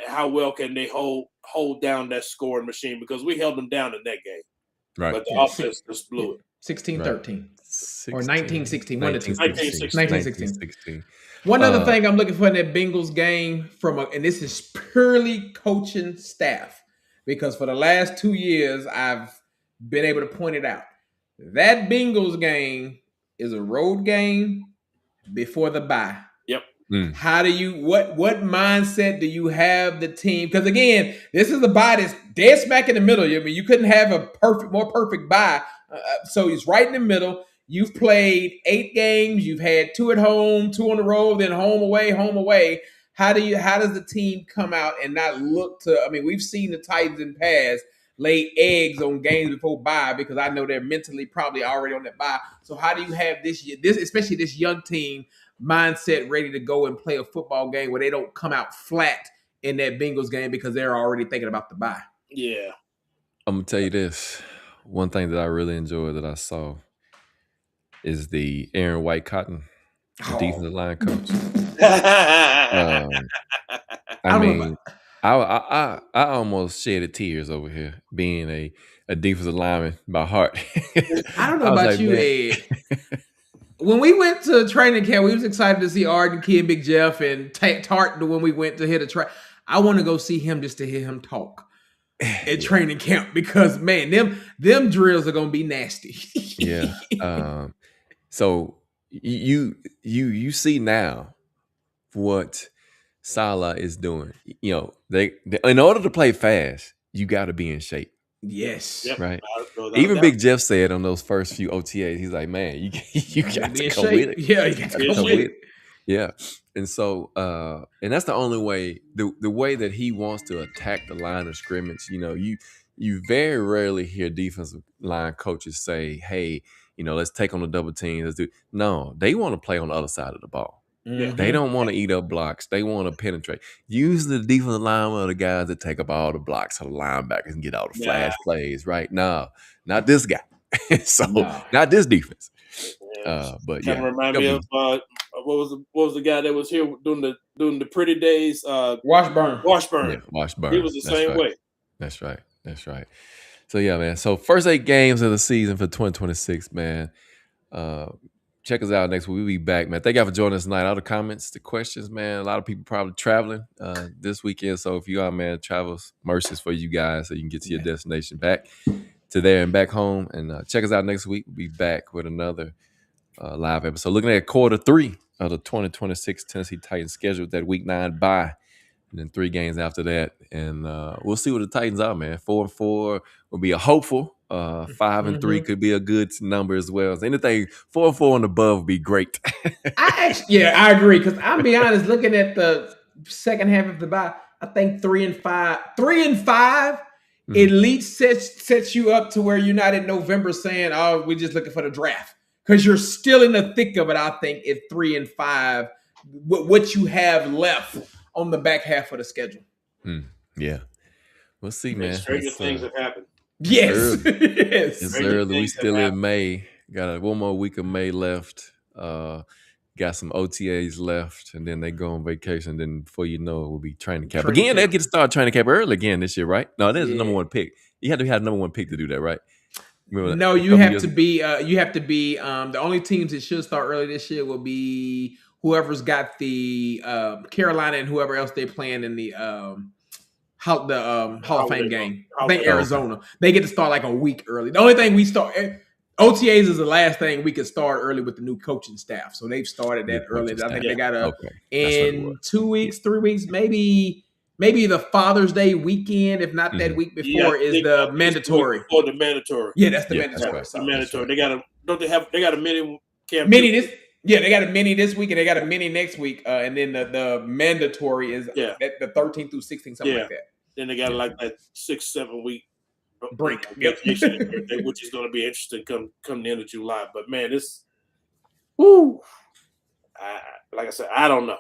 How well can they hold down that scoring machine? Because we held them down in that game. Right. But the offense just blew it. 16-13. Or 19-16. 19-16. One other thing I'm looking for in that Bengals game and this is purely coaching staff, because for the last 2 years, I've been able to point it out. That Bengals game is a road game before the bye. Yep. How do you what mindset do you have the team? Because again, this is a bye that's dead smack in the middle. I mean, you couldn't have a more perfect bye. So it's right in the middle. You've played 8 games. You've had 2 at home, 2 on the road, then home away. How does the team come out and not look to? I mean, we've seen the Titans in past lay eggs on games before bye, because I know they're mentally probably already on that bye. So how do you have this especially this young team mindset ready to go and play a football game where they don't come out flat in that Bengals game because they're already thinking about the bye? Yeah. I'm going to tell you this. One thing that I really enjoyed that I saw is the Aaron White Cotton, the defensive line coach. I mean, I almost shedded tears over here being a defensive lineman by heart. I don't know about you, Ed. When we went to training camp, we was excited to see Arden, Kid, Big Jeff, and Tart when we went to hit a track. I want to go see him just to hear him talk at training camp because man, them drills are gonna be nasty. Yeah. So you see now what Saleh is doing. You know, they in order to play fast, you got to be in shape. Yes. Yep. Right. Even Big Jeff said on those first few OTAs, he's like, man, you got to go with it. Yeah, you got to go with it. Yeah. And so and that's the only way, the way that he wants to attack the line of scrimmage. You know, you very rarely hear defensive line coaches say, hey, you know, let's take on the double teams. Let's do. No, they want to play on the other side of the ball. Mm-hmm. They don't want to eat up blocks. They want to penetrate. Usually the defensive linemen are the guys that take up all the blocks, so the linebackers can get all the flash plays, right? No, not this guy. Not this defense. But kind of remind me of what was the guy that was here doing the pretty days? Washburn. Yeah, Washburn. He was the same way. That's right. So yeah, man. So first 8 games of the season for 2026, man. Check us out next week. We'll be back, man. Thank y'all for joining us tonight. All the comments, the questions, man. A lot of people probably traveling this weekend. So if you are, man, travels mercies for you guys so you can get to your destination back to there and back home. And check us out next week. We'll be back with another live episode. Looking at quarter 3 of the 2026 Tennessee Titans schedule, that week 9 bye. And then 3 games after that. And we'll see what the Titans are, man. 4-4 will be a hopeful. 5-3 could be a good number as well. So anything 4-4 and above would be great. I agree. Because I'll be honest, looking at the second half of the bye, I think 3-5. 3-5 at least sets you up to where you're not in November saying, oh, we're just looking for the draft. Because you're still in the thick of it, I think, at 3-5, what you have left on the back half of the schedule. Yeah. We'll see, man. Stranger things have happened. Yes. It's early. We still in May. Got one more week of May left. Got some OTAs left, and then they go on vacation. Then before you know it, we'll be training camp. Again, they'll get to start training camp early again this year, right? No, that's the number 1 pick. You have to have number 1 pick to do that, right? No, you have to be the only teams that should start early this year will be whoever's got the Carolina and whoever else they're playing in the Hall of Fame game. I think Arizona. They get to start like a week early. The only thing we start OTAs is the last thing we could start early with the new coaching staff. So they've started that early. I think they got in 2 weeks, 3 weeks, maybe the Father's Day weekend, if not that week before, is the mandatory. Or the mandatory. Yeah, that's the mandatory. That's the mandatory. They got a mini camp. They got a mini this week and they got a mini next week. And then the mandatory is the 13th through 16th, something like that. Then they got like that 6-7 week break, which is going to be interesting come the end of July. But man, like I said, I don't know.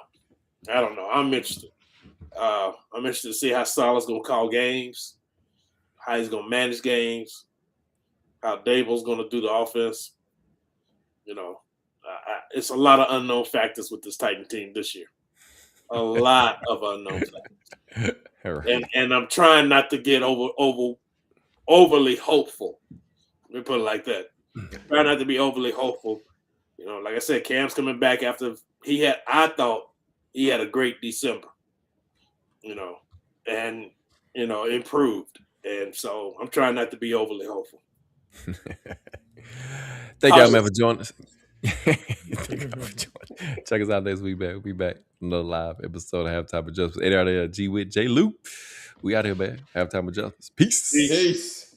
I'm interested. I'm interested to see how Saleh's going to call games, how he's going to manage games, how Dable's going to do the offense. You know, it's a lot of unknown factors with this Titan team this year. A lot of unknown factors. And I'm trying not to get overly hopeful. Let me put it like that. Try not to be overly hopeful. You know, like I said, Cam's coming back after I thought he had a great December. You know, and improved. And so I'm trying not to be overly hopeful. Thank y'all, man, for joining us. Check us out next week, man. We'll be back. Another live episode of Halftime Adjustments. 8 out of G with J Loop. We out here, man. Halftime Adjustments. Peace. Peace.